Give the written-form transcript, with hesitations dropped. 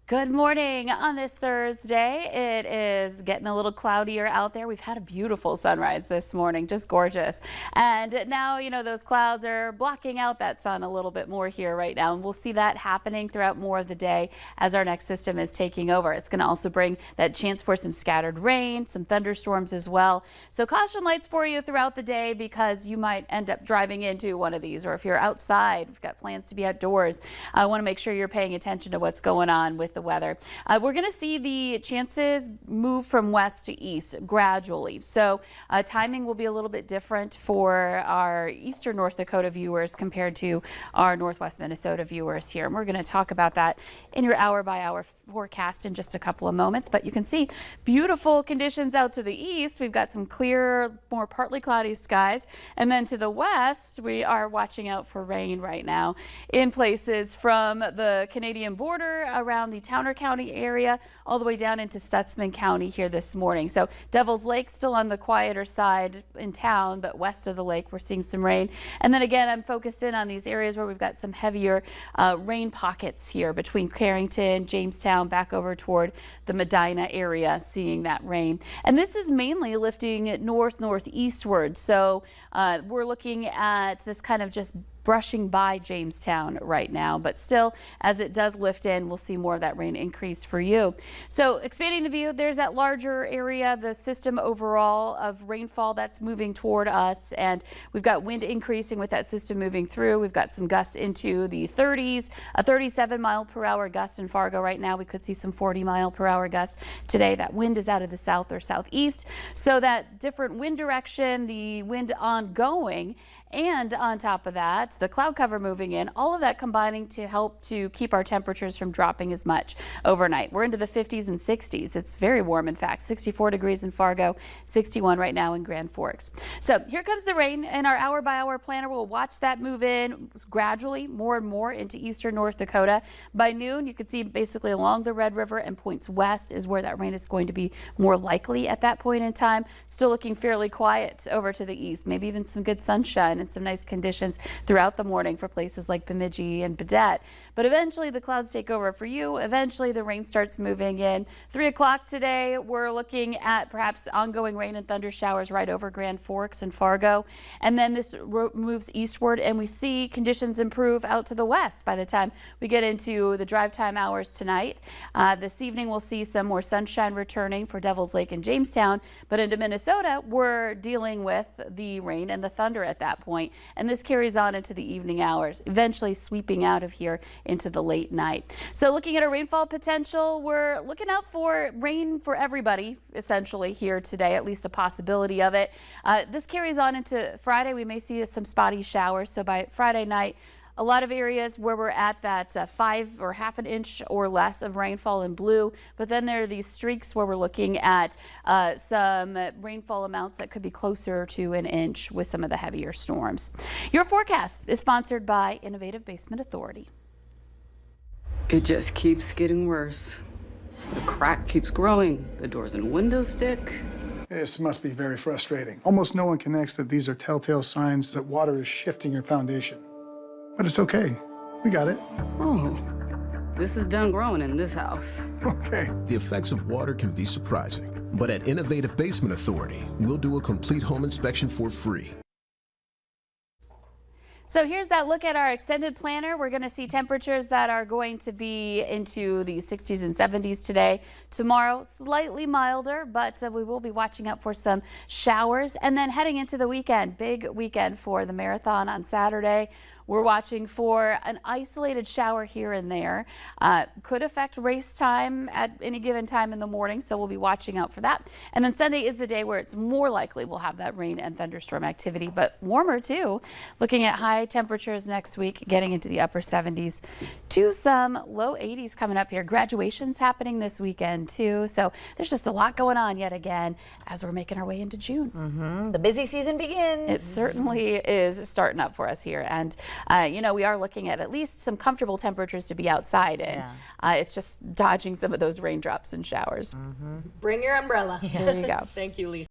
Good morning on this Thursday. It is getting a little cloudier out there. We've had a beautiful sunrise this morning, just gorgeous. And now, those clouds are blocking out that sun a little bit more here right now. And we'll see that happening throughout more of the day as our next system is taking over. It's going to also bring that chance for some scattered rain, some thunderstorms as well. So caution lights for you throughout the day because you might end up driving into one of these. Or if you're outside, we've got plans to be outdoors. I want to make sure you're paying attention to what's going on with the weather. We're going to see the chances move from west to east gradually. So timing will be a little bit different for our eastern North Dakota viewers compared to our northwest Minnesota viewers here. And we're going to talk about that in your hour by hour forecast in just a couple of moments. But you can see beautiful conditions out to the east. We've got some clear, more partly cloudy skies. And then to the west, we are watching out for rain right now in places from the Canadian border around the Towner County area all the way down into Stutsman County here this morning. So Devil's Lake still on the quieter side in town, but west of the lake we're seeing some rain. And then again, I'm focused in on these areas where we've got some heavier rain pockets here between Carrington, Jamestown, back over toward the Medina area, seeing that rain. And this is mainly lifting northeastward. So we're looking at this kind of just brushing by Jamestown right now, but still as it does lift in, we'll see more of that rain increase for you. So expanding the view, there's that larger area, the system overall of rainfall that's moving toward us, and we've got wind increasing with that system moving through. We've got some gusts into the 30s, a 37-mile-per-hour gust in Fargo right now. We could see some 40-mile-per-hour gusts today. That wind is out of the south or southeast, so that different wind direction, the wind ongoing, and on top of that, the cloud cover moving in, all of that combining to help to keep our temperatures from dropping as much overnight. We're into the 50s and 60s. It's very warm, in fact, 64 degrees in Fargo, 61 right now in Grand Forks. So here comes the rain, and our hour-by-hour planner will watch that move in gradually more and more into eastern North Dakota. By noon, you can see basically along the Red River and points west is where that rain is going to be more likely at that point in time. Still looking fairly quiet over to the east, maybe even some good sunshine and some nice conditions throughout the morning for places like Bemidji and Baudette. But eventually the clouds take over for you. Eventually the rain starts moving in. 3 o'clock today, we're looking at perhaps ongoing rain and thunder showers right over Grand Forks and Fargo. And then this moves eastward and we see conditions improve out to the west by the time we get into the drive time hours tonight. This evening we'll see some more sunshine returning for Devil's Lake and Jamestown. But into Minnesota, we're dealing with the rain and the thunder at that point. And this carries on into the evening hours, eventually sweeping out of here into the late night. So looking at our rainfall potential, we're looking out for rain for everybody essentially here today, at least a possibility of it. This carries on into Friday. We may see some spotty showers. So by Friday night, a lot of areas where we're at that 5 or half an inch or less of rainfall in blue, but then there are these streaks where we're looking at some rainfall amounts that could be closer to an inch with some of the heavier storms. Your forecast is sponsored by Innovative Basement Authority. It just keeps getting worse. The crack keeps growing. The doors and windows stick. This must be very frustrating. Almost no one connects that these are telltale signs that water is shifting your foundation. But it's okay. We got it. Oh, this is done growing in this house. Okay. The effects of water can be surprising, but at Innovative Basement Authority, we'll do a complete home inspection for free. So here's that look at our extended planner. We're going to see temperatures that are going to be into the 60s and 70s today. Tomorrow, slightly milder, but we will be watching out for some showers. And then heading into the weekend, big weekend for the marathon on Saturday. We're watching for an isolated shower here and there. Could affect race time at any given time in the morning, so we'll be watching out for that. And then Sunday is the day where it's more likely we'll have that rain and thunderstorm activity, but warmer too. Looking at high temperatures next week, getting into the upper 70s to some low 80s coming up here. Graduation's happening this weekend too, so there's just a lot going on yet again as we're making our way into June. The busy season begins. It certainly is starting up for us here, and we are looking at least some comfortable temperatures to be outside in. Yeah. It's just dodging some of those raindrops and showers. Bring your umbrella. There you go. Thank you, Lisa.